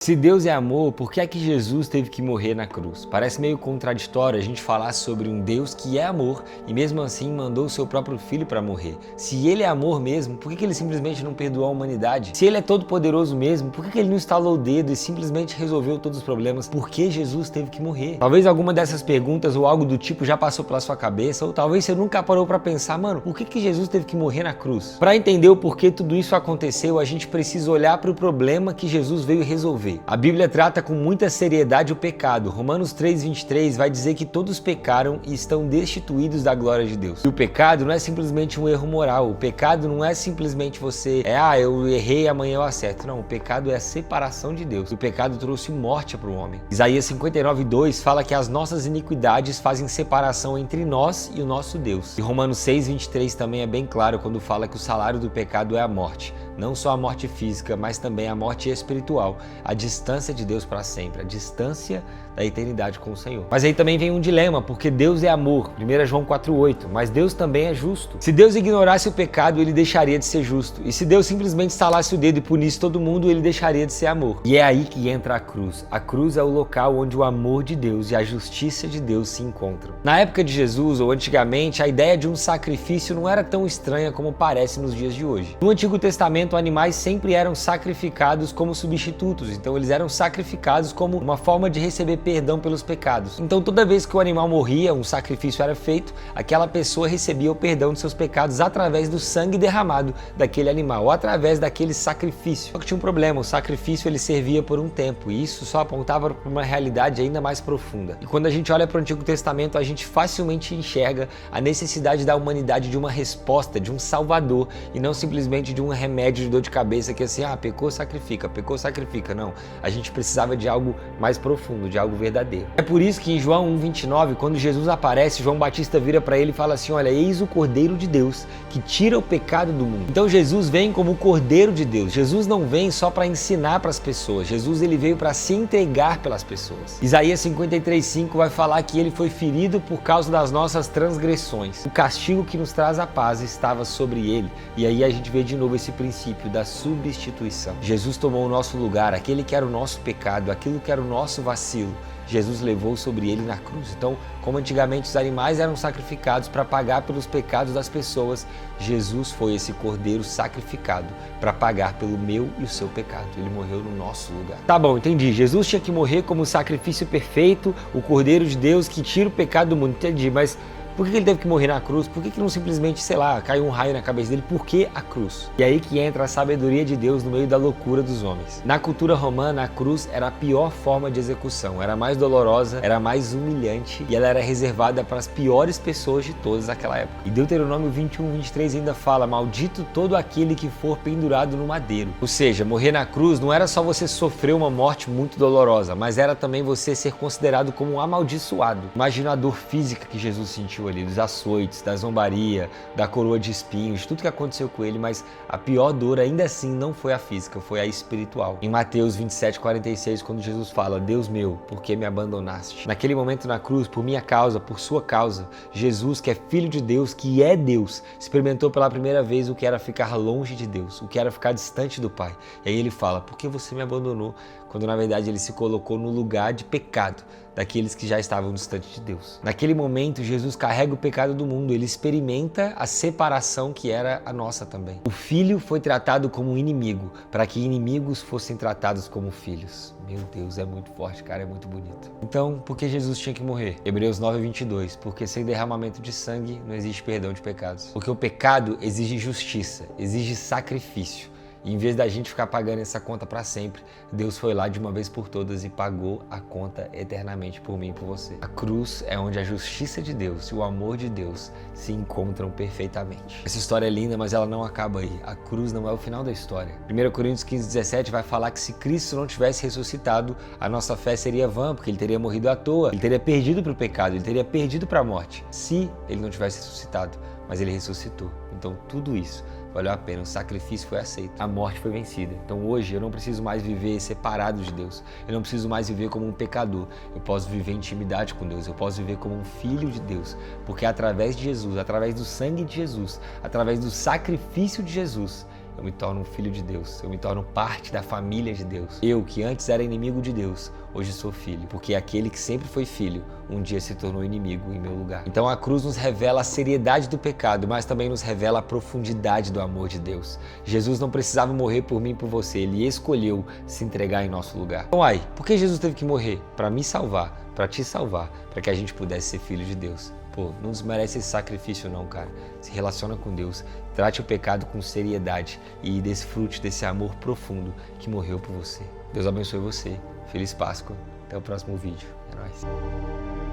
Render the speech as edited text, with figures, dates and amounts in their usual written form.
Se Deus é amor, por que é que Jesus teve que morrer na cruz? Parece meio contraditório a gente falar sobre um Deus que é amor e mesmo assim mandou o seu próprio filho para morrer. Se ele é amor mesmo, por que ele simplesmente não perdoou a humanidade? Se ele é todo poderoso mesmo, por que ele não estalou o dedo e simplesmente resolveu todos os problemas? Por que Jesus teve que morrer? Talvez alguma dessas perguntas ou algo do tipo já passou pela sua cabeça, ou talvez você nunca parou para pensar, mano, por que Jesus teve que morrer na cruz? Para entender o porquê tudo isso aconteceu, a gente precisa olhar para o problema que Jesus veio resolver. A Bíblia trata com muita seriedade o pecado. Romanos 3:23 vai dizer que todos pecaram e estão destituídos da glória de Deus. E o pecado não é simplesmente um erro moral. O pecado não é simplesmente você, eu errei, amanhã eu acerto. Não, o pecado é a separação de Deus. O pecado trouxe morte para o homem. Isaías 59:2 fala que as nossas iniquidades fazem separação entre nós e o nosso Deus. E Romanos 6:23 também é bem claro quando fala que o salário do pecado é a morte. Não só a morte física, mas também a morte espiritual, a distância de Deus para sempre, a distância da eternidade com o Senhor. Mas aí também vem um dilema, porque Deus é amor, 1 João 4:8, mas Deus também é justo. Se Deus ignorasse o pecado, ele deixaria de ser justo. E se Deus simplesmente estalasse o dedo e punisse todo mundo, ele deixaria de ser amor. E é aí que entra a cruz. A cruz é o local onde o amor de Deus e a justiça de Deus se encontram. Na época de Jesus, ou antigamente, a ideia de um sacrifício não era tão estranha como parece nos dias de hoje. No Antigo Testamento, animais sempre eram sacrificados como substitutos, então eles eram sacrificados como uma forma de receber perdão pelos pecados. Então toda vez que o animal morria, um sacrifício era feito, aquela pessoa recebia o perdão de seus pecados através do sangue derramado daquele animal, ou através daquele sacrifício. Só que tinha um problema, o sacrifício ele servia por um tempo, e isso só apontava para uma realidade ainda mais profunda. E quando a gente olha para o Antigo Testamento, a gente facilmente enxerga a necessidade da humanidade de uma resposta, de um salvador, e não simplesmente de um remédio de dor de cabeça que assim, pecou, sacrifica, pecou, sacrifica. Não, a gente precisava de algo mais profundo, de algo verdadeiro. É por isso que em João 1:29, quando Jesus aparece, João Batista vira para ele e fala assim, olha, eis o Cordeiro de Deus que tira o pecado do mundo. Então Jesus vem como o Cordeiro de Deus. Jesus não vem só para ensinar para as pessoas. Jesus ele veio para se entregar pelas pessoas. Isaías 53:5 vai falar que ele foi ferido por causa das nossas transgressões. O castigo que nos traz a paz estava sobre ele. E aí a gente vê de novo esse princípio da substituição. Jesus tomou o nosso lugar, aquele que era o nosso pecado, aquilo que era o nosso vacilo. Jesus levou sobre ele na cruz. Então, como antigamente os animais eram sacrificados para pagar pelos pecados das pessoas, Jesus foi esse cordeiro sacrificado para pagar pelo meu e o seu pecado. Ele morreu no nosso lugar. Tá bom, entendi. Jesus tinha que morrer como o sacrifício perfeito, o cordeiro de Deus que tira o pecado do mundo. Entendi, mas por que ele teve que morrer na cruz? Por que não simplesmente, caiu um raio na cabeça dele? Por que a cruz? E aí que entra a sabedoria de Deus no meio da loucura dos homens. Na cultura romana, a cruz era a pior forma de execução. Era mais dolorosa, era mais humilhante e ela era reservada para as piores pessoas de todas naquela época. E Deuteronômio 21:23 ainda fala, maldito todo aquele que for pendurado no madeiro. Ou seja, morrer na cruz não era só você sofrer uma morte muito dolorosa, mas era também você ser considerado como um amaldiçoado. Imagina a dor física que Jesus sentiu ali, dos açoites, da zombaria, da coroa de espinhos, tudo que aconteceu com ele, mas a pior dor ainda assim não foi a física, foi a espiritual. Em Mateus 27:46, quando Jesus fala, Deus meu, por que me abandonaste? Naquele momento na cruz, por minha causa, por sua causa, Jesus, que é filho de Deus, que é Deus, experimentou pela primeira vez o que era ficar longe de Deus, o que era ficar distante do Pai. E aí ele fala, por que você me abandonou? Quando na verdade ele se colocou no lugar de pecado daqueles que já estavam distantes de Deus. Naquele momento, Jesus carrega o pecado do mundo, ele experimenta a separação que era a nossa também. O filho foi tratado como um inimigo, para que inimigos fossem tratados como filhos. Meu Deus, é muito forte, cara, é muito bonito. Então, por que Jesus tinha que morrer? Hebreus 9:22, porque sem derramamento de sangue não existe perdão de pecados. Porque o pecado exige justiça, exige sacrifício. E em vez da gente ficar pagando essa conta para sempre, Deus foi lá de uma vez por todas e pagou a conta eternamente por mim e por você. A cruz é onde a justiça de Deus e o amor de Deus se encontram perfeitamente. Essa história é linda, mas ela não acaba aí. A cruz não é o final da história. 1 Coríntios 15:17 vai falar que se Cristo não tivesse ressuscitado, a nossa fé seria vã, porque ele teria morrido à toa, ele teria perdido para o pecado, ele teria perdido para a morte, se ele não tivesse ressuscitado. Mas ele ressuscitou. Então tudo isso valeu a pena, o sacrifício foi aceito, a morte foi vencida. Então hoje eu não preciso mais viver separado de Deus, eu não preciso mais viver como um pecador, eu posso viver em intimidade com Deus, eu posso viver como um filho de Deus, porque através de Jesus, através do sangue de Jesus, através do sacrifício de Jesus, eu me torno um filho de Deus, eu me torno parte da família de Deus. Eu, que antes era inimigo de Deus, hoje sou filho, porque aquele que sempre foi filho, um dia se tornou inimigo em meu lugar. Então a cruz nos revela a seriedade do pecado, mas também nos revela a profundidade do amor de Deus. Jesus não precisava morrer por mim e por você, ele escolheu se entregar em nosso lugar. Então, por que Jesus teve que morrer? Para me salvar, para te salvar, para que a gente pudesse ser filho de Deus. Pô, não desmerece esse sacrifício não, cara. Se relaciona com Deus, trate o pecado com seriedade e desfrute desse amor profundo que morreu por você. Deus abençoe você. Feliz Páscoa. Até o próximo vídeo. É nóis.